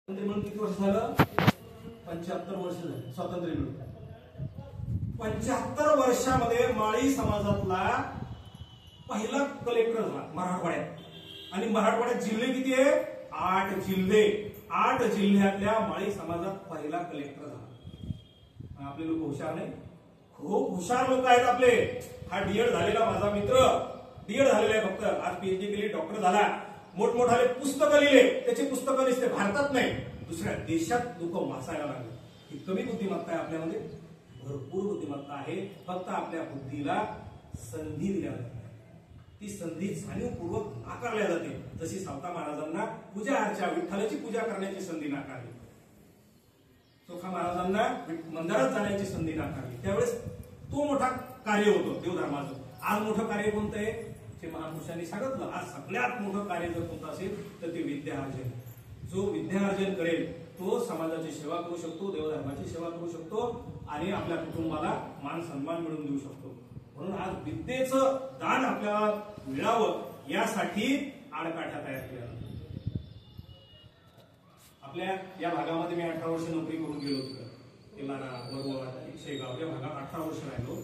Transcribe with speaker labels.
Speaker 1: म्हणून किती वर्ष झालं? 75 वर्ष झाले स्वातंत्र्य मिळून. 75 वर्षामध्ये माळी समाजातला पहिला कलेक्टर झाला मराठवाड्यात. आणि मराठवाड्यात जिल्हे किती आहे? 8 जिल्हे. 8 जिल्ह्यातल्या माळी समाजात पहिला कलेक्टर झाला. आपले लोक हुशार नाही, खूप हुशार लोक आहेत आपले. हा डीएड झालेला माझा मित्र, डीएड झालेला आहे फक्त, आज पीएचडी केली, डॉक्टर झाला, मोठमोठाले पुस्तकं लिहिले. त्याची पुस्तकं दिसते भारतात नाही, दुसऱ्या देशात लोक वाचायला लागले. ही कमी बुद्धिमत्ता आहे आपल्यामध्ये? भरपूर बुद्धिमत्ता आहे, फक्त आपल्या बुद्धीला संधी दिल्या जाते. ती संधी जाणीवपूर्वक नाकारल्या जाते. जशी सावता महाराजांना पूजा अर्चा विठ्ठलाची पूजा करण्याची संधी नाकारली, चोखा महाराजांना मंदिरात जाण्याची संधी नाकारली. त्यावेळेस तो मोठा कार्य होतो देवधर्माचं. आज मोठं कार्य कोणतं आहे ते महापुरुषांनी सांगितलं. आज सगळ्यात मोठं कार्य जर कोणतं असेल तर ते विद्यार्जन. जो विद्यार्जन करेल तो समाजाची सेवा करू शकतो, देवधर्माची सेवा करू शकतो आणि आपल्या कुटुंबाला मान सन्मान मिळवून देऊ शकतो. म्हणून आज विद्येचं दान आपल्याला मिळावं यासाठी आडकाठ्या तयार केल्या. आपल्या या भागामध्ये मी 18 वर्ष नोकरी करून गेलो होतो. तेलारा, वरवड, शेगाव या भागात 18 वर्ष राहिलो.